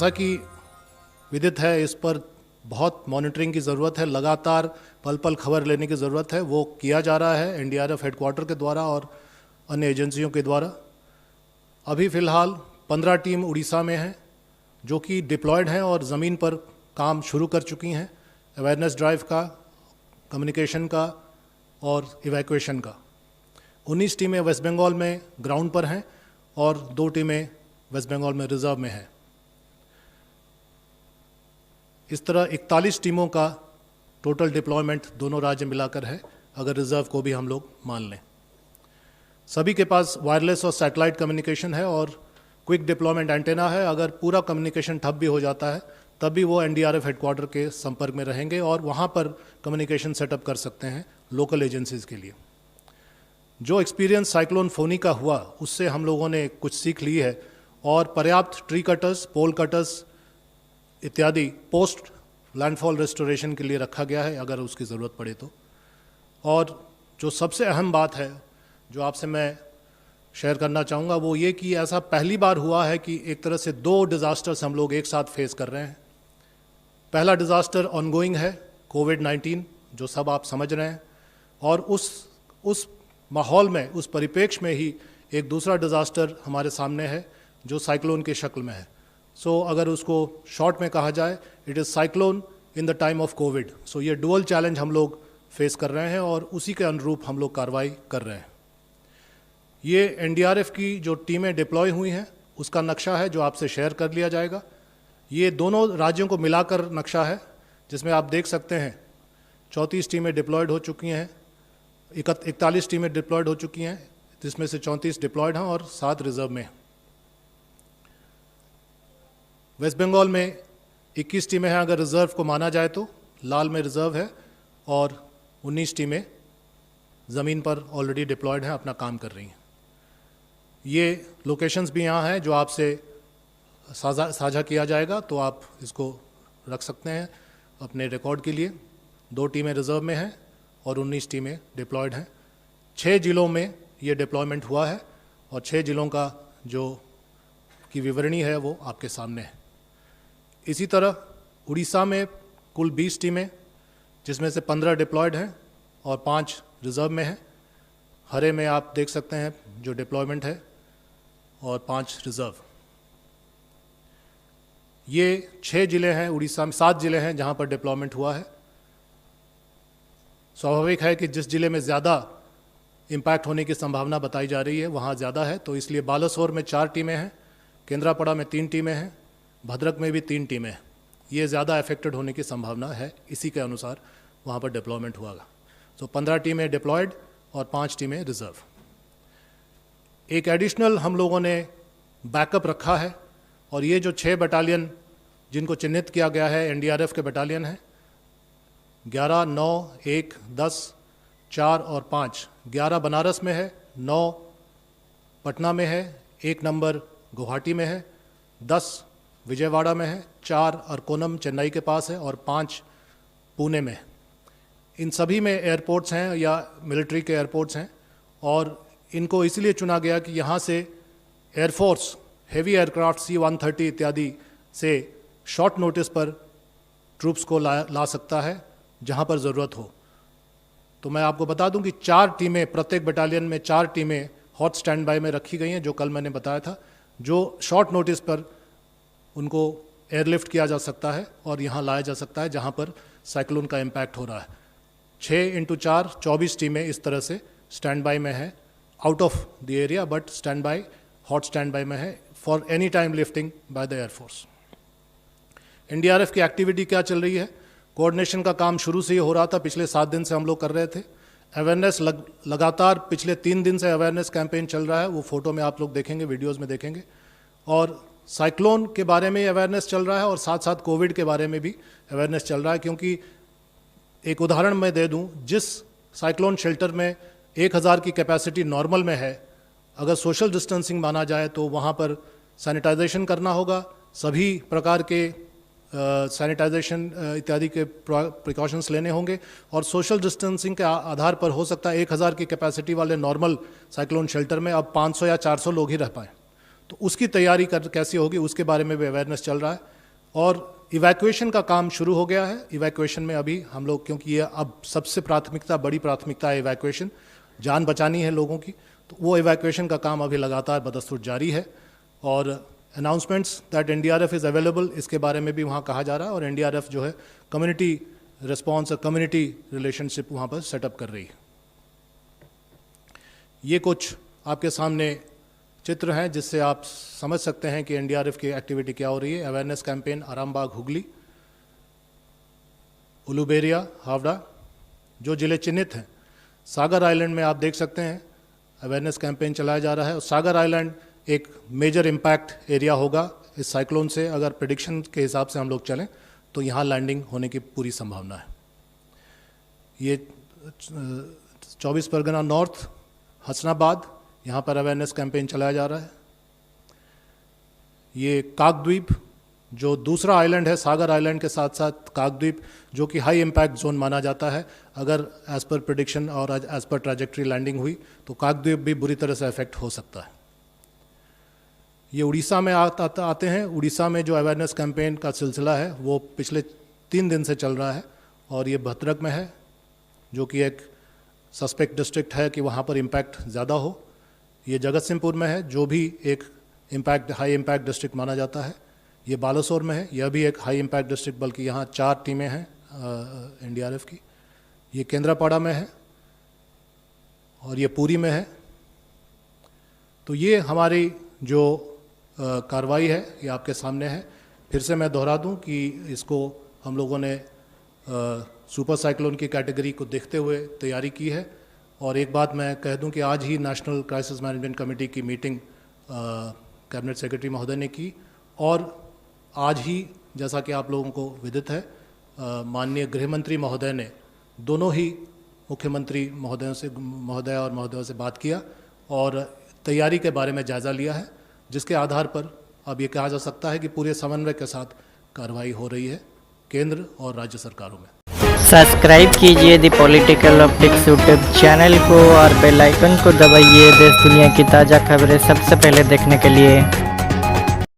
जैसा कि विदित है, इस पर बहुत मॉनिटरिंग की ज़रूरत है, लगातार पल पल खबर लेने की ज़रूरत है। वो किया जा रहा है एनडीआरएफ हेडक्वार्टर के द्वारा और अन्य एजेंसियों के द्वारा। अभी फ़िलहाल 15 टीम उड़ीसा में हैं जो कि डिप्लॉयड हैं और ज़मीन पर काम शुरू कर चुकी हैं, अवेयरनेस ड्राइव का, कम्युनिकेशन का और इवैक्यूएशन का। 19 टीमें वेस्ट बंगाल में ग्राउंड पर हैं और 2 टीमें वेस्ट बंगाल में रिजर्व में हैं। इस तरह 41 टीमों का टोटल डिप्लॉयमेंट दोनों राज्य मिलाकर है, अगर रिजर्व को भी हम लोग मान लें। सभी के पास वायरलेस और सैटेलाइट कम्युनिकेशन है और क्विक डिप्लॉयमेंट एंटेना है। अगर पूरा कम्युनिकेशन ठप भी हो जाता है तब भी वो एनडीआरएफ हेडक्वार्टर के संपर्क में रहेंगे और वहाँ पर कम्युनिकेशन सेटअप कर सकते हैं लोकल एजेंसीज़ के लिए। जो एक्सपीरियंस साइक्लोन फोनी का हुआ उससे हम लोगों ने कुछ सीख ली है और पर्याप्त ट्री कटर्स, पोल कटर्स इत्यादि पोस्ट लैंडफॉल रेस्टोरेशन के लिए रखा गया है अगर उसकी ज़रूरत पड़े तो। और जो सबसे अहम बात है जो आपसे मैं शेयर करना चाहूँगा वो ये कि ऐसा पहली बार हुआ है कि एक तरह से 2 डिज़ास्टर्स हम लोग एक साथ फेस कर रहे हैं। पहला डिज़ास्टर ऑनगोइंग है कोविड-19, जो सब आप समझ रहे हैं, और उस माहौल में, उस परिप्रेक्ष्य में ही एक दूसरा डिज़ास्टर हमारे सामने है जो साइक्लोन की शक्ल में है। सो अगर उसको शॉर्ट में कहा जाए, it is cyclone in the time of COVID. So ये डुअल चैलेंज हम लोग फेस कर रहे हैं और उसी के अनुरूप हम लोग कार्रवाई कर रहे हैं। ये एनडीआरएफ की जो टीमें डिप्लॉय हुई हैं उसका नक्शा है जो आपसे शेयर कर लिया जाएगा। ये दोनों राज्यों को मिलाकर नक्शा है जिसमें आप देख सकते हैं 34 टीमें डिप्लॉयड हो चुकी हैं, 41 टीमें डिप्लॉयड हो चुकी हैं, जिसमें से 34 डिप्लॉयड हैं और 7 रिजर्व में। वेस्ट बंगाल में 21 टीमें हैं अगर रिजर्व को माना जाए तो, लाल में रिजर्व है, और 19 टीमें ज़मीन पर ऑलरेडी डिप्लॉयड हैं, अपना काम कर रही हैं। ये लोकेशंस भी यहाँ हैं जो आपसे साझा किया जाएगा, तो आप इसको रख सकते हैं अपने रिकॉर्ड के लिए। 2 टीमें रिजर्व में हैं और 19 टीमें डिप्लॉयड हैं। 6 जिलों में ये डिप्लॉयमेंट हुआ है और 6 जिलों का जो की विवरणी है वो आपके सामने है। इसी तरह उड़ीसा में कुल 20 टीमें, जिसमें से 15 डिप्लॉयड हैं और 5 रिजर्व में हैं। हरे में आप देख सकते हैं जो डिप्लॉयमेंट है और 5 रिजर्व। ये 6 जिले हैं उड़ीसा में, 7 जिले हैं जहां पर डिप्लॉयमेंट हुआ है। स्वाभाविक है कि जिस जिले में ज़्यादा इम्पैक्ट होने की संभावना बताई जा रही है वहाँ ज़्यादा है, तो इसलिए बालासोर में 4 टीमें हैं, केंद्रापड़ा में 3 टीमें हैं, भद्रक में भी 3 टीमें हैं। ये ज़्यादा अफेक्टेड होने की संभावना है, इसी के अनुसार वहाँ पर डिप्लॉयमेंट हुआ। तो 15 टीमें डिप्लॉयड और 5 टीमें रिजर्व। एक एडिशनल हम लोगों ने बैकअप रखा है और ये जो 6 बटालियन जिनको चिन्हित किया गया है एनडीआरएफ के बटालियन हैं, 11, 9, 1, 10, 4 और 5। 11 बनारस में है, 9 पटना में है, 1 नंबर गुवाहाटी में है, 10 विजयवाड़ा में है, 4 अरकोनम चेन्नई के पास है और 5 पुणे में है। इन सभी में एयरपोर्ट्स हैं या मिलिट्री के एयरपोर्ट्स हैं और इनको इसलिए चुना गया कि यहाँ से एयरफोर्स हेवी एयरक्राफ्ट C-130 इत्यादि से शॉर्ट नोटिस पर ट्रूप्स को ला सकता है जहाँ पर ज़रूरत हो। तो मैं आपको बता दूं कि 4 टीमें, प्रत्येक बटालियन में 4 टीमें हॉट स्टैंड बाय में रखी गई हैं, जो कल मैंने बताया था, जो शॉर्ट नोटिस पर उनको एयरलिफ्ट किया जा सकता है और यहाँ लाया जा सकता है जहाँ पर साइक्लोन का इम्पैक्ट हो रहा है। 6x4 24 टीमें इस तरह से स्टैंड बाय में है, out of the area, but stand by, hot stand by में है for any time lifting by the air force. NDRF की एक्टिविटी क्या चल रही है? कोऑर्डिनेशन का काम शुरू से ही हो रहा था, पिछले 7 दिन से हम लोग कर रहे थे। अवेयरनेस लगातार पिछले 3 दिन से अवेयरनेस कैंपेन चल रहा है, वो फोटो में आप लोग देखेंगे, वीडियोस में देखेंगे। और साइक्लोन के बारे में अवेयरनेस चल रहा है और साथ साथ कोविड के बारे में भी अवेयरनेस चल रहा है, क्योंकि एक उदाहरण मैं दे दूं, जिस साइक्लोन शेल्टर में 1000 की कैपेसिटी नॉर्मल में है, अगर सोशल डिस्टेंसिंग माना जाए तो वहाँ पर सैनिटाइजेशन करना होगा, सभी प्रकार के सैनिटाइजेशन इत्यादि के प्रिकॉशंस लेने होंगे और सोशल डिस्टेंसिंग के आधार पर हो सकता है 1000 की कैपेसिटी वाले नॉर्मल साइक्लोन शेल्टर में अब 500 या 400 लोग ही रह पाएँ। तो उसकी तैयारी कैसे होगी उसके बारे में भी अवेयरनेस चल रहा है। और इवैक्यूएशन का काम शुरू हो गया है। इवैक्यूएशन में अभी हम लोग, क्योंकि ये अब सबसे बड़ी प्राथमिकता है इवैक्यूएशन, जान बचानी है लोगों की, तो वो इवैक्यूएशन का काम अभी लगातार बदस्तूर जारी है। और announcements that NDRF is available, इसके बारे में भी वहाँ कहा जा रहा है। और एनडीआरएफ जो है कम्युनिटी रिस्पॉन्स और कम्युनिटी रिलेशनशिप वहाँ पर सेटअप कर रही है। ये कुछ आपके सामने चित्र हैं जिससे आप समझ सकते हैं कि एनडीआरएफ की एक्टिविटी क्या हो रही है। अवेयरनेस कैंपेन आरामबाग हुगली, उलूबेरिया हावड़ा, जो जिले चिन्हित हैं। सागर आइलैंड में आप देख सकते हैं अवेयरनेस कैंपेन चलाया जा रहा है। और सागर आइलैंड एक मेजर इम्पैक्ट एरिया होगा इस साइक्लोन से। अगर प्रेडिक्शन के हिसाब से हम लोग चलें तो यहाँ लैंडिंग होने की पूरी संभावना है। ये 24 परगना नॉर्थ, हसनाबाद, यहाँ पर अवेयरनेस कैंपेन चलाया जा रहा है। ये काकद्वीप, जो दूसरा आइलैंड है सागर आइलैंड के साथ साथ काकद्वीप, जो कि हाई इम्पैक्ट जोन माना जाता है। अगर एज पर प्रेडिक्शन और एज पर ट्रैजेक्टरी लैंडिंग हुई तो काकद्वीप भी बुरी तरह से अफेक्ट हो सकता है। ये उड़ीसा में आते हैं। उड़ीसा में जो अवेयरनेस कैंपेन का सिलसिला है वो पिछले 3 दिन से चल रहा है। और ये भद्रक में है, जो कि एक सस्पेक्ट डिस्ट्रिक्ट है कि वहाँ पर इम्पैक्ट ज़्यादा हो। ये जगत सिंहपुर में है, जो भी एक हाई इम्पैक्ट डिस्ट्रिक्ट माना जाता है। ये बालासोर में है, यह भी एक हाई इम्पैक्ट डिस्ट्रिक्ट, बल्कि यहाँ 4 टीमें हैं एनडीआरएफ की। ये केंद्रापाड़ा में है और ये पुरी में है। तो ये हमारी जो कार्रवाई है ये आपके सामने है। फिर से मैं दोहरा दूं कि इसको हम लोगों ने सुपर साइक्लोन की कैटेगरी को देखते हुए तैयारी की है। और एक बात मैं कह दूं कि आज ही नेशनल क्राइसिस मैनेजमेंट कमेटी की मीटिंग कैबिनेट सेक्रेटरी महोदय ने की। और आज ही, जैसा कि आप लोगों को विदित है, माननीय गृह मंत्री महोदय ने दोनों ही मुख्यमंत्री महोदय और महोदयों से बात किया और तैयारी के बारे में जायज़ा लिया है, जिसके आधार पर अब ये कहा जा सकता है कि पूरे समन्वय के साथ कार्रवाई हो रही है केंद्र और राज्य सरकारों में। सब्सक्राइब कीजिए the political optics YouTube channel को और बेल आइकन को दबाइए देश दुनिया की ताज़ा खबरें सबसे पहले देखने के लिए।